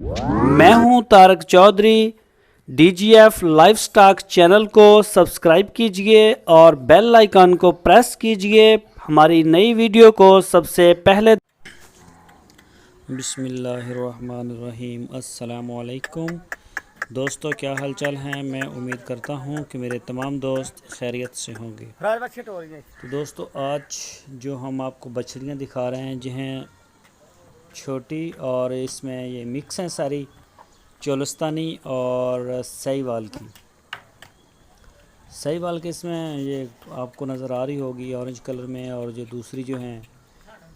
मैं हूं Tarak Chaudhary. DGF livestock channel को सब्सक्राइब कीजिए और बेल आइकन को प्रेस कीजिए हमारी नई वीडियो को सबसे पहले। बिस्मिल्लाहिर्रहमानिर्रहीम। अस्सलामुअलैकुम दोस्तों, क्या हालचाल हैं। मैं उम्मीद करता हूं कि मेरे तमाम दोस्त खैरियत से होंगे। तो दोस्तों, आज जो हम आपको बछड़ियां दिखा रहे हैं जिन्हें छोटी और इसमें ये मिक्स हैं सारी चोलस्तानी और सहीवाल की। सहीवाल के इसमें ये आपको नज़र आ रही होगी ऑरेंज कलर में, और जो दूसरी जो हैं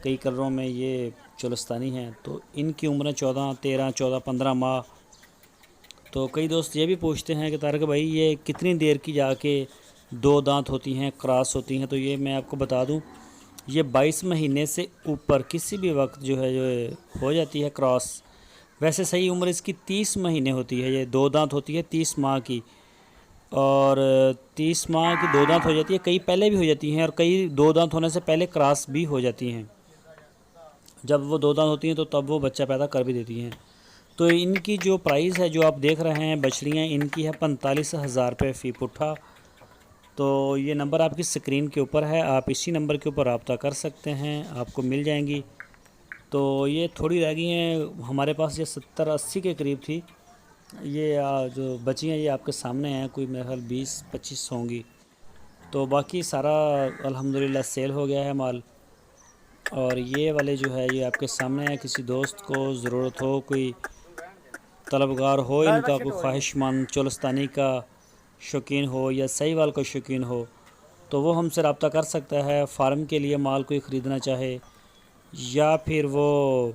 कई कलरों में ये चोलस्तानी हैं। तो इनकी उम्र 14, 13, 14, 15 माह। तो कई दोस्त ये भी पूछते हैं कि तारक भाई ये कितनी देर की जाके दो दांत होती हैं, क्रॉस होती हैं। तो ये मैं आपको बता दूं, ये 22 महीने से ऊपर किसी भी वक्त जो हो जाती है क्रॉस। वैसे सही उम्र इसकी 30 महीने होती है। ये दो दांत होती है 30 माह की, और 30 माह की दो दांत हो जाती है। कई पहले भी हो जाती हैं और कई दो दांत होने से पहले क्रॉस भी हो जाती हैं। जब वो दो दांत होती हैं तो तब वो बच्चा पैदा कर भी देती हैं। तो इनकी जो प्राइस है, जो आप देख रहे हैं बछड़ियाँ, इनकी है 45,000 रुपये फ़ी पुट्ठा। तो ये नंबर आपकी स्क्रीन के ऊपर है, आप इसी नंबर के ऊपर रब्ता कर सकते हैं, आपको मिल जाएंगी। तो ये थोड़ी रह गई हैं हमारे पास, ये 70-80 के करीब थी। ये जो बची हैं ये आपके सामने हैं, कोई मेरे ख्याल 20-25 होंगी। तो बाकी सारा अल्हम्दुलिल्लाह सेल हो गया है माल। और ये वाले जो है ये आपके सामने है। किसी दोस्त को ज़रूरत हो, कोई तलबगार हो, इनका कोई ख्वाहिशमंद चोलस्तानी का शौकीन हो या सहीवाल का शौकीन हो, तो वो हमसे रब्ता कर सकता है। फ़ार्म के लिए माल कोई ख़रीदना चाहे या फिर वो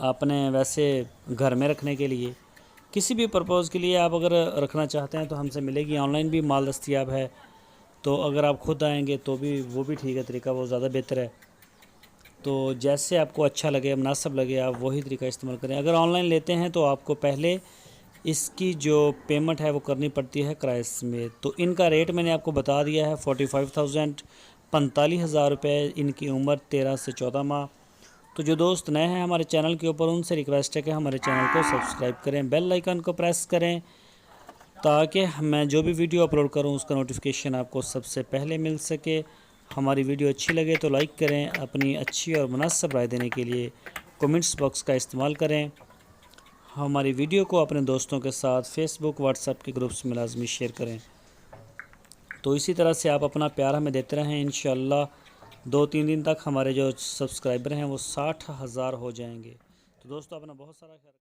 अपने वैसे घर में रखने के लिए, किसी भी पर्पज़ के लिए आप अगर रखना चाहते हैं तो हमसे मिलेगी। ऑनलाइन भी माल दस्तयाब है, तो अगर आप ख़ुद आएंगे तो भी वो भी ठीक है, तरीका वो ज़्यादा बेहतर है। तो जैसे आपको अच्छा लगे, मुनासिब लगे, आप वही तरीका इस्तेमाल करें। अगर ऑनलाइन लेते हैं तो आपको पहले इसकी जो पेमेंट है वो करनी पड़ती है किराए में। तो इनका रेट मैंने आपको बता दिया है 45,000, 45,000 रुपये। इनकी उम्र 13 से 14 माह। तो जो दोस्त नए हैं हमारे चैनल के ऊपर, उनसे रिक्वेस्ट है कि हमारे चैनल को सब्सक्राइब करें, बेल आइकन को प्रेस करें, ताकि मैं जो भी वीडियो अपलोड करूं उसका नोटिफिकेशन आपको सबसे पहले मिल सके। हमारी वीडियो अच्छी लगे तो लाइक करें। अपनी अच्छी और मुनासिब राय देने के लिए कमेंट्स बॉक्स का इस्तेमाल करें। हमारी वीडियो को अपने दोस्तों के साथ फेसबुक, व्हाट्सएप के ग्रुप्स में लाजमी शेयर करें। तो इसी तरह से आप अपना प्यार हमें देते रहें। इंशाअल्लाह 2-3 दिन तक हमारे जो सब्सक्राइबर हैं वो 60,000 हो जाएंगे। तो दोस्तों, अपना बहुत सारा ख्याल